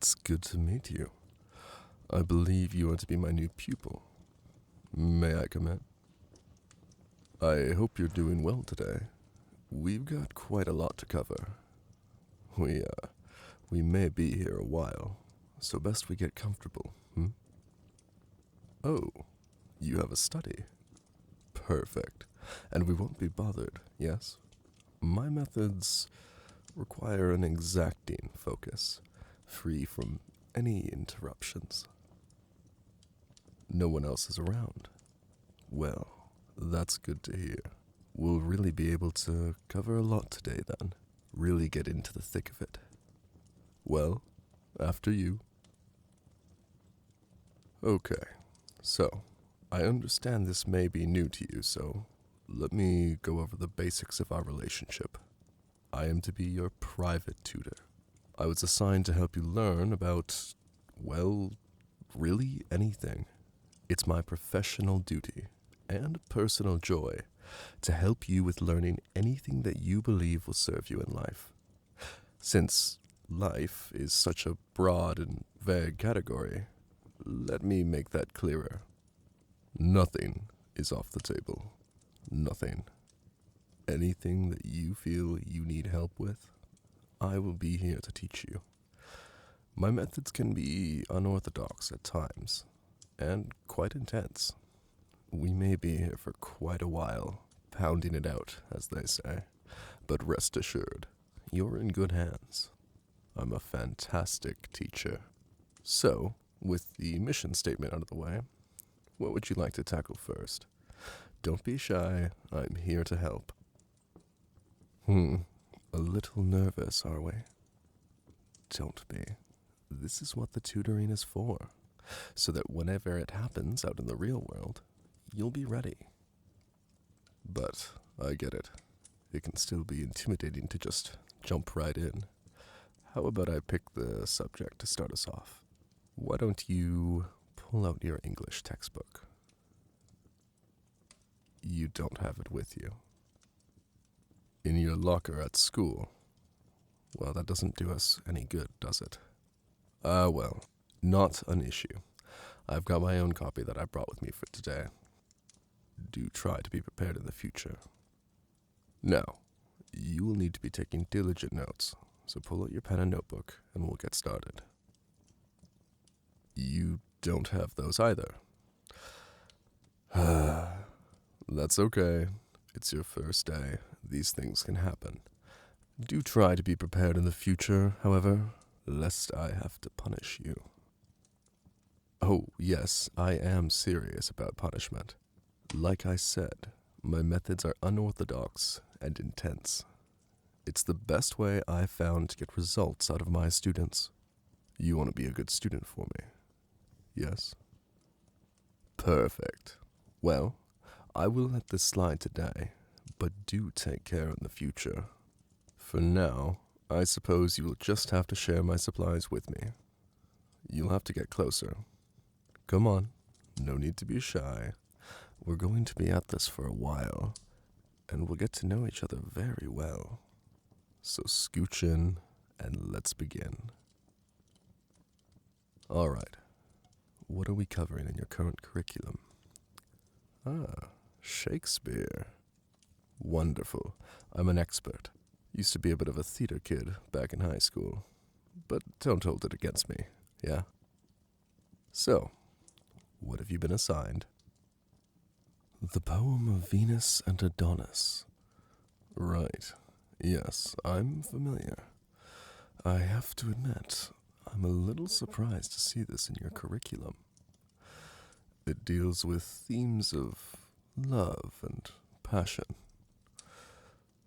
It's good to meet you. I believe you are to be my new pupil. May I come in? I hope you're doing well today. We've got quite a lot to cover. We may be here a while, so best we get comfortable, Oh, you have a study. Perfect. And we won't be bothered, yes? My methods require an exacting focus, free from any interruptions. No one else is around. Well, that's good to hear. We'll really be able to cover a lot today then. Really get into the thick of it. Well, after you. Okay, so I understand this may be new to you, so let me go over the basics of our relationship. I am to be your private tutor. I was assigned to help you learn about, well, really anything. It's my professional duty and personal joy to help you with learning anything that you believe will serve you in life. Since life is such a broad and vague category, let me make that clearer. Nothing is off the table. Nothing. Anything that you feel you need help with, I will be here to teach you. My methods can be unorthodox at times, and quite intense. We may be here for quite a while, pounding it out, as they say, but rest assured, you're in good hands. I'm a fantastic teacher. So, with the mission statement out of the way, what would you like to tackle first? Don't be shy, I'm here to help. A little nervous, are we? Don't be. This is what the tutoring is for, so that whenever it happens out in the real world, you'll be ready. But I get it. It can still be intimidating to just jump right in. How about I pick the subject to start us off? Why don't you pull out your English textbook? You don't have it with you. In your locker at school. Well, that doesn't do us any good, does it? Well, not an issue. I've got my own copy that I brought with me for today. Do try to be prepared in the future. Now, you will need to be taking diligent notes, so pull out your pen and notebook, and we'll get started. You don't have those either. That's okay. It's your first day. These things can happen. Do try to be prepared in the future, however, lest I have to punish you. Oh, yes, I am serious about punishment. Like I said, my methods are unorthodox and intense. It's the best way I've found to get results out of my students. You want to be a good student for me, yes? Perfect. Well, I will let this slide today, but do take care in the future. For now, I suppose you will just have to share my supplies with me. You'll have to get closer. Come on, no need to be shy. We're going to be at this for a while, and we'll get to know each other very well. So scooch in, and let's begin. All right, what are we covering in your current curriculum? Shakespeare. Wonderful. I'm an expert. Used to be a bit of a theater kid back in high school, but don't hold it against me, yeah? So, what have you been assigned? The poem of Venus and Adonis. Right. Yes, I'm familiar. I have to admit, I'm a little surprised to see this in your curriculum. It deals with themes of love and passion.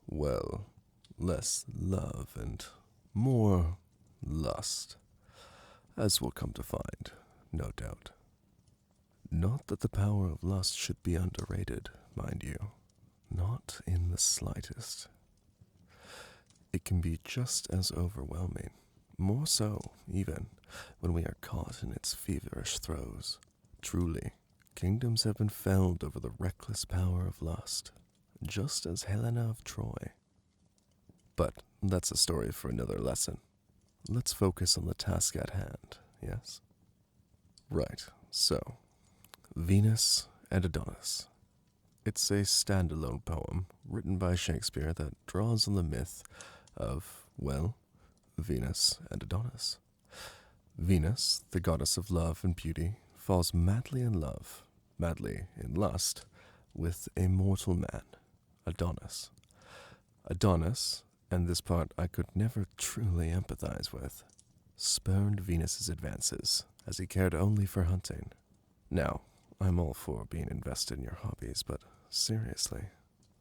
Well, less love and more lust, as we'll come to find, no doubt. Not that the power of lust should be underrated, mind you. Not in the slightest. It can be just as overwhelming, more so, even, when we are caught in its feverish throes. Truly, kingdoms have been felled over the reckless power of lust, just as Helena of Troy. But that's a story for another lesson. let's focus on the task at hand, yes? Right, so, Venus and Adonis. It's a standalone poem written by Shakespeare that draws on the myth of, well, Venus and Adonis. Venus, the goddess of love and beauty, falls madly in love, madly in lust, with a mortal man, Adonis. Adonis, and this part I could never truly empathize with, spurned Venus's advances, as he cared only for hunting. Now, I'm all for being invested in your hobbies, but seriously,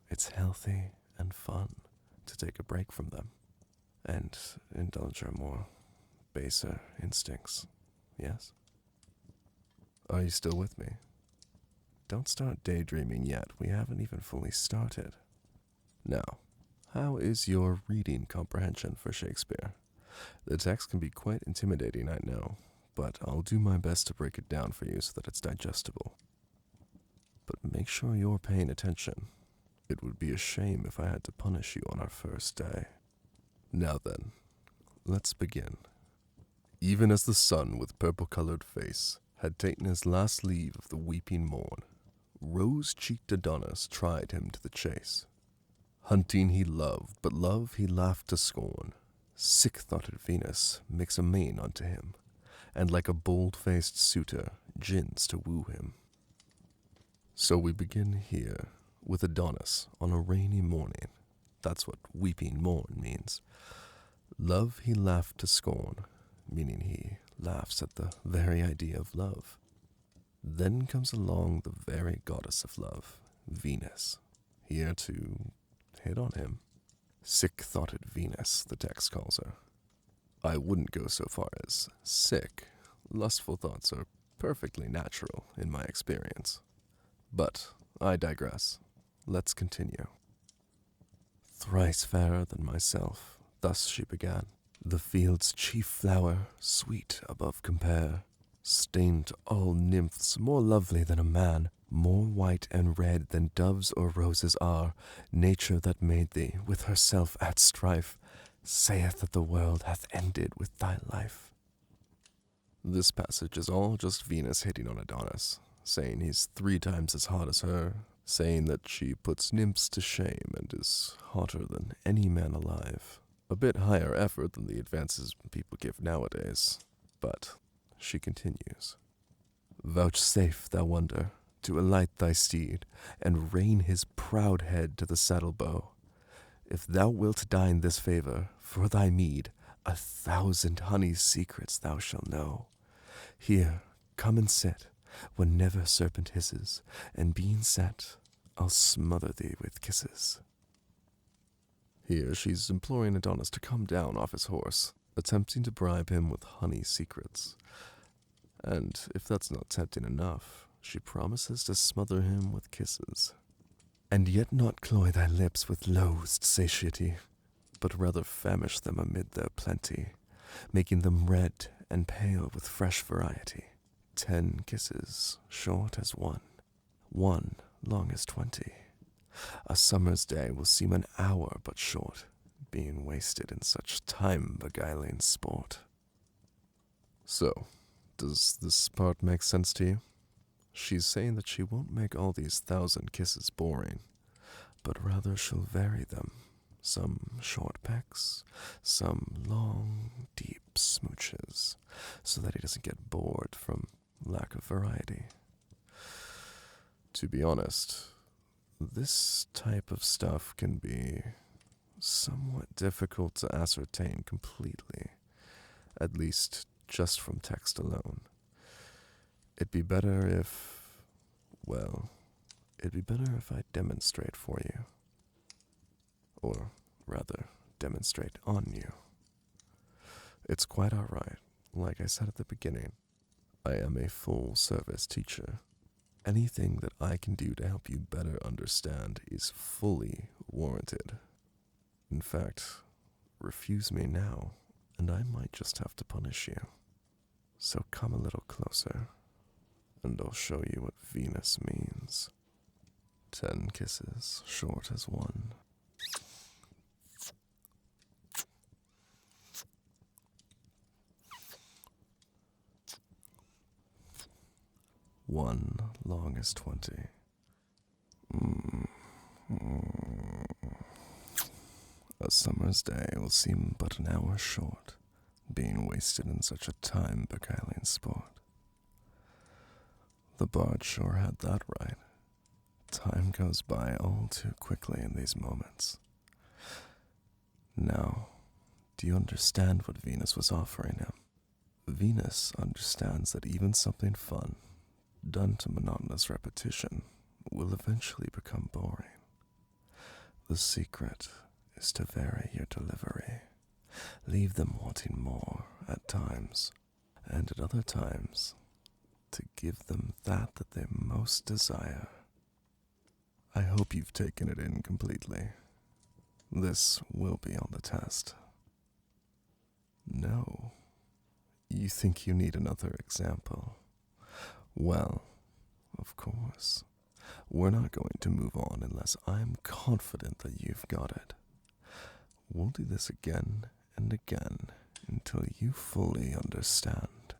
it's healthy and fun to take a break from them and indulge our more baser instincts, yes? Are you still with me? Don't start daydreaming yet, we haven't even fully started. Now, how is your reading comprehension for Shakespeare? The text can be quite intimidating, I know, but I'll do my best to break it down for you so that it's digestible. But make sure you're paying attention. It would be a shame if I had to punish you on our first day. Now then, let's begin. Even as the sun with purple-colored face had ta'en his last leave of the weeping morn, rose-cheeked Adonis tried him to the chase. Hunting he loved, but love he laughed to scorn. Sick-thoughted Venus makes a main unto him, and like a bold-faced suitor, gins to woo him. So we begin here with Adonis on a rainy morning. That's what weeping morn means. Love he laughed to scorn, meaning he laughs at the very idea of love. Then comes along the very goddess of love, Venus, here to hit on him. Sick-thoughted Venus, the text calls her. I wouldn't go so far as sick. Lustful thoughts are perfectly natural in my experience. But I digress. Let's continue. Thrice fairer than myself, thus she began. The field's chief flower, sweet above compare, stained all nymphs more lovely than a man, more white and red than doves or roses are. Nature that made thee, with herself at strife, saith that the world hath ended with thy life. This passage is all just Venus hitting on Adonis, saying he's 3 times as hot as her, saying that she puts nymphs to shame and is hotter than any man alive. A bit higher effort than the advances people give nowadays, but she continues. Vouchsafe, thou wonder, to alight thy steed, and rein his proud head to the saddle bow. If thou wilt dine this favor, for thy meed, 1,000 honey secrets thou shalt know. Here, come and sit, when never serpent hisses, and being set, I'll smother thee with kisses. Here she's imploring Adonis to come down off his horse, attempting to bribe him with honey secrets. And if that's not tempting enough, she promises to smother him with kisses. And yet not cloy thy lips with loathed satiety, but rather famish them amid their plenty, making them red and pale with fresh variety. 10 kisses, short as one long as 20. A summer's day will seem an hour but short, being wasted in such time-beguiling sport. So, does this part make sense to you? She's saying that she won't make all these 1,000 kisses boring, but rather she'll vary them. Some short pecks, some long, deep smooches, so that he doesn't get bored from lack of variety. To be honest, this type of stuff can be somewhat difficult to ascertain completely, at least just from text alone. It'd be better if I demonstrate for you. Or rather, demonstrate on you. It's quite alright. Like I said at the beginning, I am a full-service teacher. Anything that I can do to help you better understand is fully warranted. In fact, refuse me now, and I might just have to punish you. So come a little closer, and I'll show you what Venus means. 10 kisses, short as one. 1 long as 20. A summer's day will seem but an hour short, being wasted in such a time-beguiling sport. The bard sure had that right. Time goes by all too quickly in these moments. Now, do you understand what Venus was offering him? Venus understands that even something fun, done to monotonous repetition, will eventually become boring. The secret is to vary your delivery. Leave them wanting more at times, and at other times, to give them that they most desire. I hope you've taken it in completely. This will be on the test. No. You think you need another example? Well, of course. We're not going to move on unless I'm confident that you've got it. We'll do this again and again until you fully understand.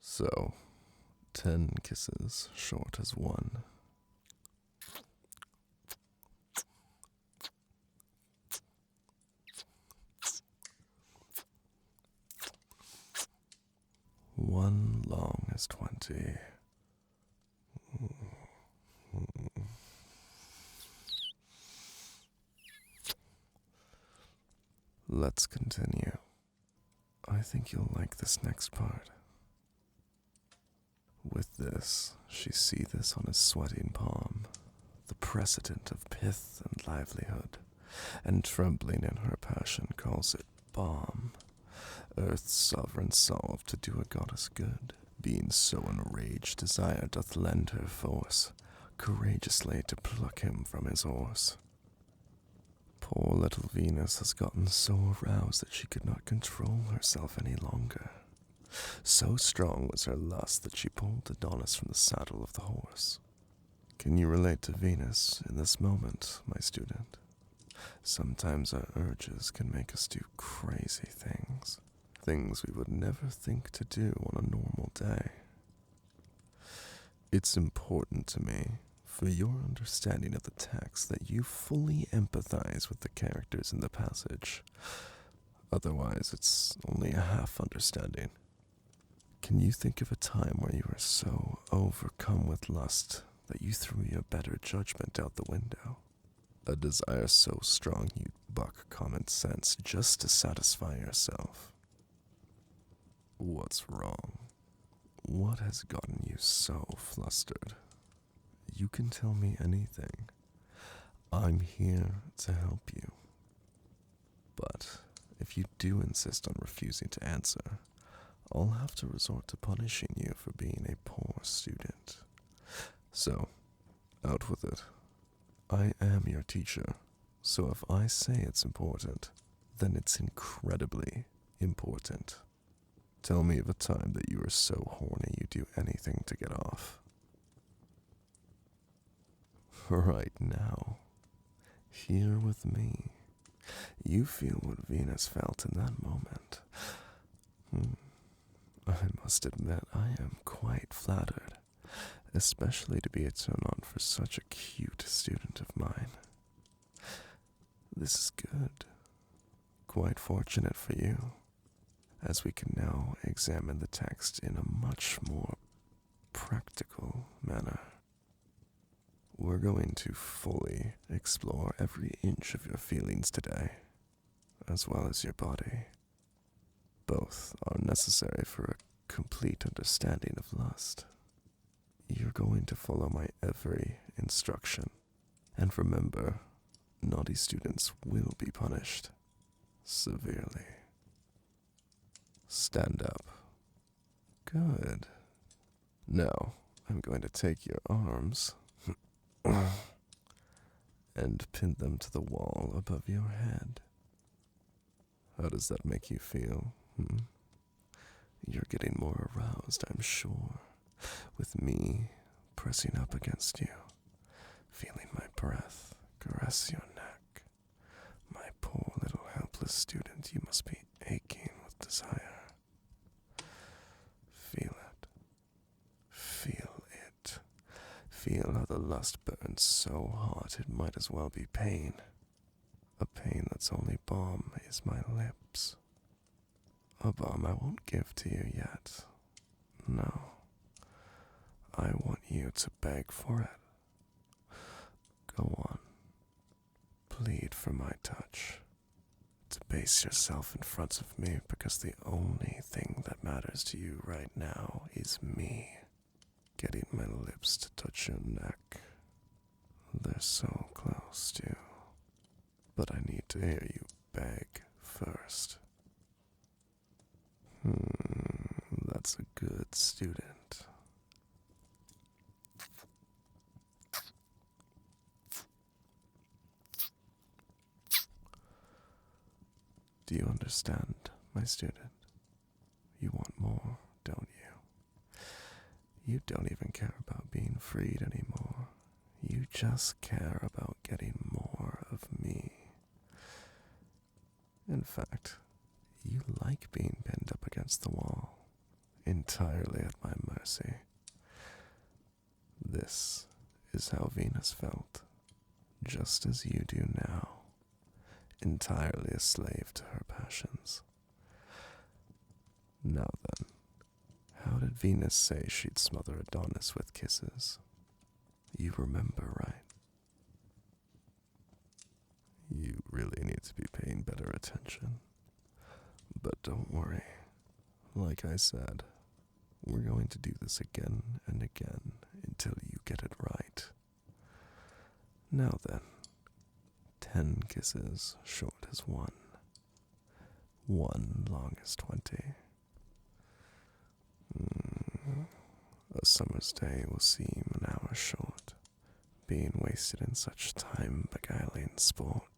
So, 10 kisses short as one. One long as 20. Let's continue. I think you'll like this next part. With this, she seethes on his sweating palm, the precedent of pith and livelihood, and trembling in her passion calls it balm. Earth's sovereign solve to do a goddess good, being so enraged desire doth lend her force, courageously to pluck him from his horse. Poor little Venus has gotten so aroused that she could not control herself any longer. So strong was her lust that she pulled Adonis from the saddle of the horse. Can you relate to Venus in this moment, my student? Sometimes our urges can make us do crazy things. Things we would never think to do on a normal day. It's important to me, for your understanding of the text, that you fully empathize with the characters in the passage. Otherwise, it's only a half understanding. Can you think of a time where you were so overcome with lust that you threw your better judgment out the window? A desire so strong you'd buck common sense just to satisfy yourself? What's wrong? What has gotten you so flustered? You can tell me anything. I'm here to help you. But if you do insist on refusing to answer, I'll have to resort to punishing you for being a poor student. So, out with it. I am your teacher, so if I say it's important, then it's incredibly important. Tell me of a time that you were so horny you'd do anything to get off. Right now, here with me, you feel what Venus felt in that moment. I must admit I am quite flattered, especially to be a turn-on for such a cute student of mine. This is good. Quite fortunate for you, as we can now examine the text in a much more practical manner. We're going to fully explore every inch of your feelings today, as well as your body. Both are necessary for a complete understanding of lust. You're going to follow my every instruction, and remember, naughty students will be punished severely. Stand up. Good. Now, I'm going to take your arms and pin them to the wall above your head. How does that make you feel? You're getting more aroused, I'm sure, with me pressing up against you, feeling my breath caress your neck. My poor little helpless student, you must be aching with desire. Feel it. Feel and so hot it might as well be pain. A pain that's only balm is my lips. A balm I won't give to you yet. No. I want you to beg for it. Go on. Plead for my touch. Debase yourself in front of me because the only thing that matters to you right now is me. Getting my lips to touch your neck. They're so close, too. But I need to hear you beg first. That's a good student. Do you understand, my student? You want more, don't you? You don't even care about being freed anymore. You just care about getting more of me. In fact, you like being pinned up against the wall, entirely at my mercy. This is how Venus felt, just as you do now, entirely a slave to her passions. Now then, how did Venus say she'd smother Adonis with kisses? You remember, right? You really need to be paying better attention. But don't worry. Like I said, we're going to do this again and again until you get it right. Now then, 10 kisses short as one. One long as 20. A summer's day will seem an hour short, being wasted in such time-beguiling sport.